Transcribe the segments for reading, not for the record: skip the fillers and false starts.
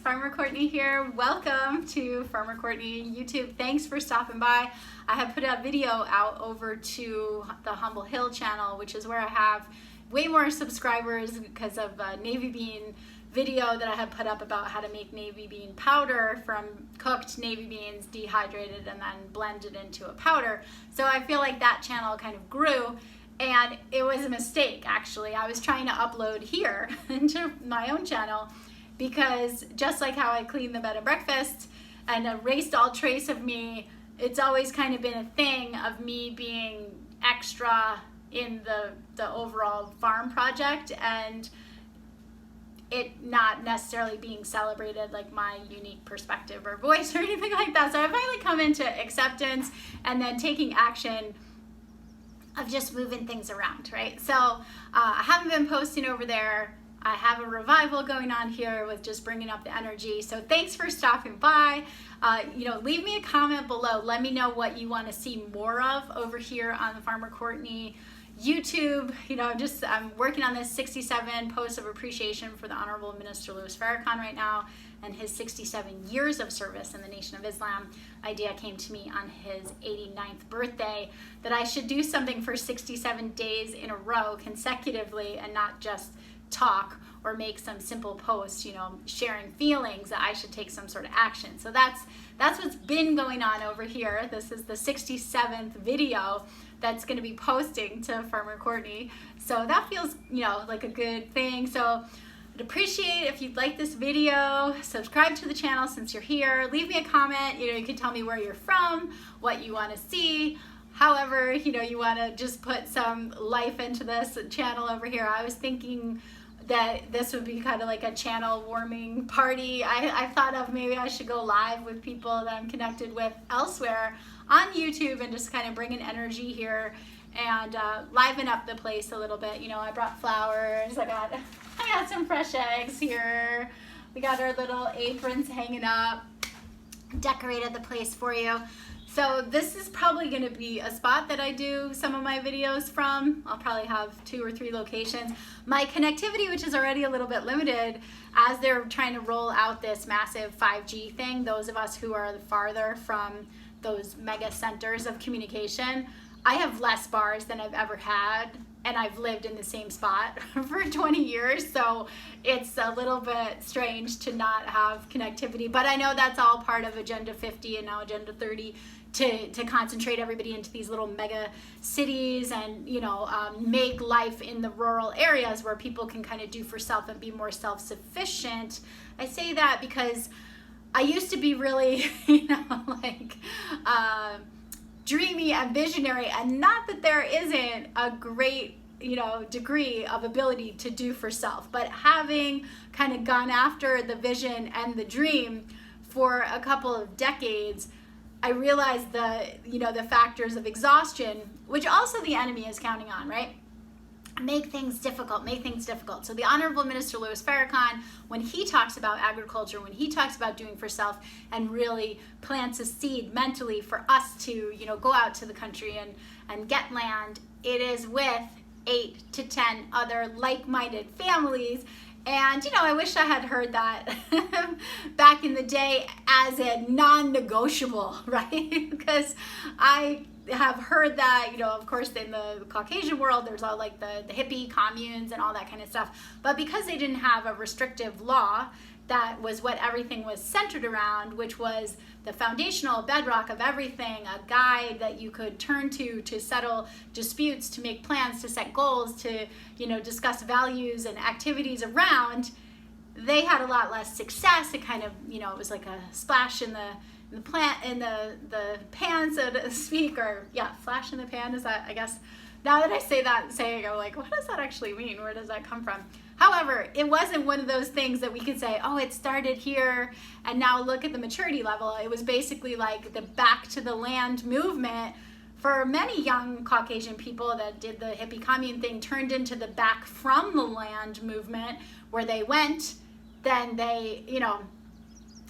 Farmer Courtney here. Welcome to Farmer Courtney YouTube. Thanks for stopping by. I have put a video out over to the Humble Hill channel, which is where I have way more subscribers because of a navy bean video that I had put up about how to make navy bean powder from cooked navy beans, dehydrated, and then blended into a powder. So I feel like that channel kind of grew. And it was a mistake, actually. I was trying to upload here into my own channel because just like how I cleaned the bed and breakfast and erased all trace of me, it's always kind of been a thing of me being extra in the overall farm project and it not necessarily being celebrated like my unique perspective or voice or anything like that. So I finally come into acceptance and then taking action of just moving things around, right? So I haven't been posting over there. I have a revival going on here with just bringing up the energy. So thanks for stopping by. Leave me a comment below. Let me know what you want to see more of over here on the Farmer Courtney YouTube. I'm working on this 67 posts of appreciation for the Honorable Minister Louis Farrakhan right now and his 67 years of service in the Nation of Islam. Idea came to me on his 89th birthday that I should do something for 67 days in a row consecutively and not just talk or make some simple post, sharing feelings, that I should take some sort of action. So that's what's been going on over here. This is the 67th video that's going to be posting to Farmer Courtney. So that feels, like a good thing. So I'd appreciate if you'd like this video, subscribe to the channel since you're here, leave me a comment. You can tell me where you're from, what you want to see. However, you want to just put some life into this channel over here. I was thinking that this would be kind of like a channel warming party. I thought of maybe I should go live with people that I'm connected with elsewhere on YouTube and just kind of bring an energy here and liven up the place a little bit. I brought flowers. I got some fresh eggs here. We got our little aprons hanging up. Decorated the place for you. So this is probably going to be a spot that I do some of my videos from. I'll probably have 2 or 3 locations. My connectivity, which is already a little bit limited, as they're trying to roll out this massive 5G thing, those of us who are farther from those mega centers of communication, I have less bars than I've ever had, and I've lived in the same spot for 20 years, so it's a little bit strange to not have connectivity. But I know that's all part of Agenda 50 and now Agenda 30 to concentrate everybody into these little mega cities and make life in the rural areas where people can kind of do for self and be more self-sufficient. I say that because I used to be really dreamy and visionary, and not that there isn't a great degree of ability to do for self, but having kind of gone after the vision and the dream for a couple of decades, I realized the factors of exhaustion, which also the enemy is counting on, right? Make things difficult. So the Honorable Minister Louis Farrakhan, when he talks about agriculture, when he talks about doing for self and really plants a seed mentally for us to, go out to the country and get land, it is with 8 to 10 other like-minded families. And, I wish I had heard that back in the day as a non-negotiable, right? Because I have heard that, of course, in the Caucasian world, there's all like the hippie communes and all that kind of stuff. But because they didn't have a restrictive law, that was what everything was centered around, which was the foundational bedrock of everything, a guide that you could turn to settle disputes, to make plans, to set goals, to, discuss values and activities around. They had a lot less success. It kind of, it was like a splash in the pan, so to speak, or flash in the pan is that, I guess. Now that I say that saying, I'm like, what does that actually mean? Where does that come from? However, it wasn't one of those things that we could say, oh, it started here and now look at the maturity level. It was basically like the back to the land movement for many young Caucasian people that did the hippie commune thing, turned into the back from the land movement, where they went, then they,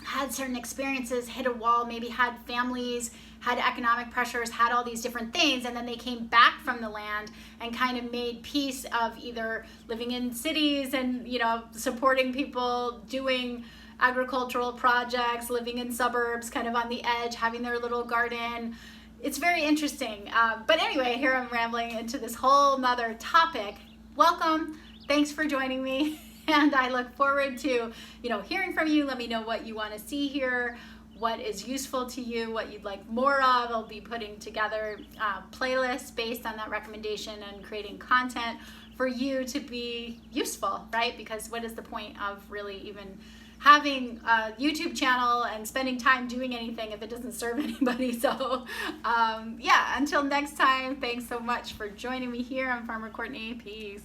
had certain experiences, hit a wall, maybe had families, had economic pressures, had all these different things, and then they came back from the land and kind of made peace of either living in cities and, supporting people doing agricultural projects, living in suburbs, kind of on the edge, having their little garden. It's very interesting. But anyway, here I'm rambling into this whole nother topic. Welcome. Thanks for joining me. And I look forward to, hearing from you. Let me know what you want to see here, what is useful to you, what you'd like more of. I'll be putting together playlists based on that recommendation and creating content for you to be useful, right? Because what is the point of really even having a YouTube channel and spending time doing anything if it doesn't serve anybody? So yeah, until next time, thanks so much for joining me here. I'm Farmer Courtney. Peace.